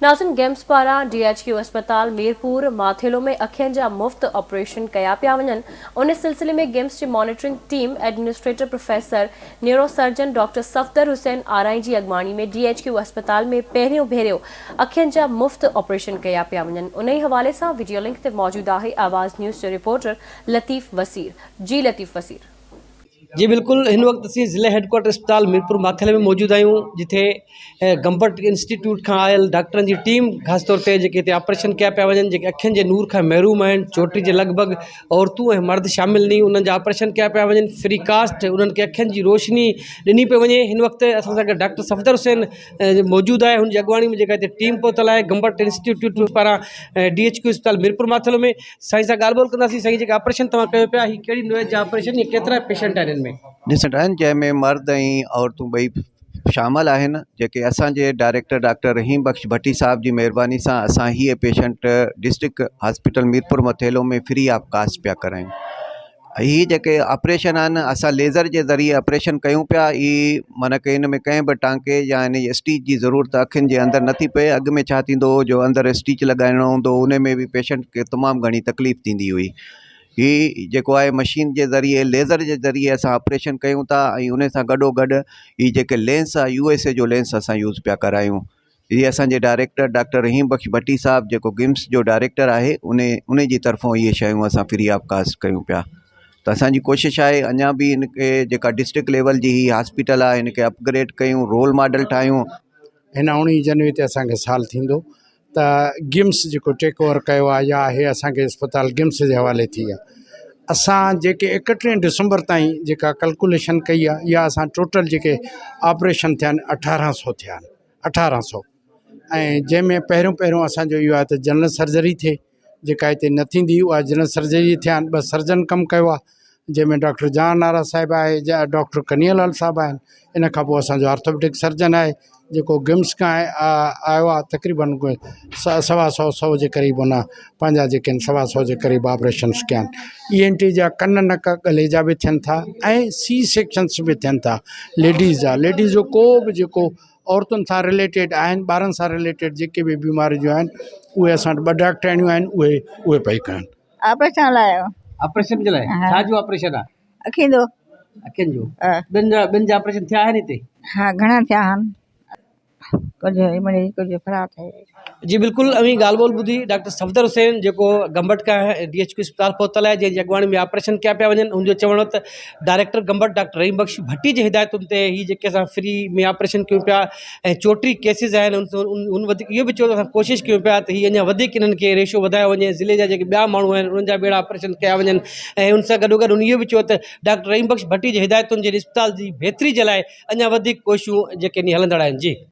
नाज़िन games पारा DHQ अस्पताल मीरपुर माथेलो में अखियन जा मुफ्त ऑपरेशन कया पिया वञनि। उन सिलसिले में गेम्स की monitoring team administrator professor neurosurgeon doctor Safdar Hussain RI की अगवानी में DHQ अस्पताल में पहिरियों भेरियो अखियन जा मुफ्त ऑपरेशन कया पिया वञनि। उन हवाले से वीडियो लिंक ते मौजूद है आवाज़ न्यूज़ जो रिपोर्टर लतीफ़ वसीर। जी लतीफ़ वसीर। जी बिल्कुल, इन वक्त असीं ज़िले हैडक्वार्टर अस्पताल मीरपुर माथेले में मौजूद आहियूं, जिथे गंबट इंस्टीट्यूट खां आयल डॉक्टरनि जी टीम ख़ासि तौर ते जेके हिते ऑपरेशन कया पिया वञनि, जेके अखियुनि जे नूर खां महरूम आहिनि, चोटी जे लॻभॻि औरतूं ऐं मर्द शामिल नी, उन्हनि जा ऑपरेशन कया पिया वञनि। फ्री कास्ट उन्हनि खे अखियुनि जी रोशनी ॾिनी पई वञे। हिन वक़्तु असां सां गॾु डॉक्टर सफदर हुसैन मौजूदु आहे, हुन जी अॻवानी में जेका हिते टीम पहुतल आहे गंबट इंस्टीट्यूट पारां DHQ अस्पताल मीरपुर माथेलो में। साईं सां ॻाल्हि ॿोल कंदासीं। साईं, जेके ऑपरेशन तव्हां कयो पिया, हीअ कहिड़ी नौय जा ऑपरेशन, या केतिरा पेशेंट आहिनि हिन में? ॾिसंदा आहिनि जंहिंमें मर्द ऐं औरतूं ॿई शामिल आहिनि, जेके असांजे डायरेक्टर डॉक्टर रहीम बख्श भट्टी साहब जी महिरबानी सां असां हीअ patient district hospital Mirpur Mathelo में फ्री ऑफ कास्ट पिया करायूं। हीअ जेके ऑपरेशन आहिनि, असां लेज़र जे ज़रिए ऑपरेशन कयूं पिया। ई माना कि हिन में कंहिं बि टांके या हिन जी स्टीच जी ज़रूरत अखियुनि जे अंदरि नथी पए। अॻु में छा थींदो हो, जो अंदरि स्टीच लॻाइणो हूंदो, उन में बि पेशेंट खे तमामु घणी तकलीफ़ थींदी हुई। ही जेको आहे मशीन जे ज़रिए, लेज़र जे ज़रिए असां ऑपरेशन कयूं था, ऐं उन सां गॾोगॾु ही जेके लेंस आहे USA जो लेंस असां यूज़ पिया करायूं। ये असांजे डायरेक्टर डॉक्टर रहीम बख्श भट्टी साहब जेको गिम्स जो डायरेक्टर आहे, उन जी तरफ़ों इहे शयूं असां फ्री ऑफ कास्ट कयूं पिया। त असांजी कोशिशि आहे अञा बि इनखे जेका डिस्ट्रिक्ट लेवल जी ही हॉस्पिटल आहे, इनखे अपग्रेड कयूं, रोल मॉडल ठाहियूं। हिन 19 जनवरी ते असांखे साल थींदो त गिम्स जेको टेक ओवर कयो आहे, या हे असांखे अस्पताल गिम्स जे हवाले थी आहे। असां जेके 31 दिसंबर ताईं जेका कैलकुलेशन कई आहे, या असां टोटल जेके ऑपरेशन थिया आहिनि 1800 थिया आहिनि, 1800। ऐं जंहिंमें पहिरियों असांजो इहो आहे त जनरल सर्जरी थिए, जेका हिते न थींदी उहा जनरल सर्जरी थिया आहिनि। 2 सर्जन कमु कयो आहे, जंहिंमें डॉक्टर जहान नारा साहिबु आहे, जा डॉक्टर कनियालाल साहिबु आहिनि। इन खां पोइ असांजो ऑर्थोपेडिक सर्जन आहे जेको गिम्स खां आयो आहे। तक़रीबन 125 जे क़रीब उन पंहिंजा जेके आहिनि 125 जे क़रीब ऑपरेशन्स कया आहिनि। ENT जा कन नक गले जा बि थियनि था, ऐं C सेक्शन्स बि थियनि था लेडीज़ जा। लेडीज़ जो को बि जेको औरतुनि सां रिलेटेड आहिनि, ॿारनि सां रिलेटेड जेके बि बीमारियूं जो आहिनि, उहे असां वटि 2 डॉक्टराणियूं आहिनि, उहे पई कनि। ऑपरेशन लाइ ऑपरेशन जे लाइ छा जो ऑपरेशन आहे? अखियुनि जो। ॿिनि जा ऑपरेशन थिया आहिनि हिते? हाँ, घणा थिया आहिनि, कुझु फ़रार थिए। जी बिल्कुल, अवी ॻाल्हि ॿोल ॿुधी डॉक्टर सफदर हुसैन जेको गंबट का DHQ अस्पताल पहुतल आहे, जंहिंजी अॻवानी में ऑपरेशन कया पिया वञनि। उनजो चवणो त डायरेक्टर गंबट डॉक्टर रहीम बख्श भट्टी जी हिदायतुनि ते ही जेके असां फ्री में ऑपरेशन कयूं पिया, ऐं 34 केसिस आहिनि। उन वधीक इहो बि चयो त असां कोशिशि कयूं पिया त हीअ अञा वधीक इन्हनि खे रेशो वधायो वञे, ज़िले जा जेके ॿिया माण्हू आहिनि उन्हनि जा ॿेड़ा ऑपरेशन कया वञनि। ऐं उन सां गॾोगॾु उन इहो बि चयो त डॉक्टर रहीम बख्श भट्टी जी हिदायतुनि जे अस्पताल जी बहितरी जे लाइ अञा वधीक कोशिशूं जेके हलंदड़ आहिनि। जी।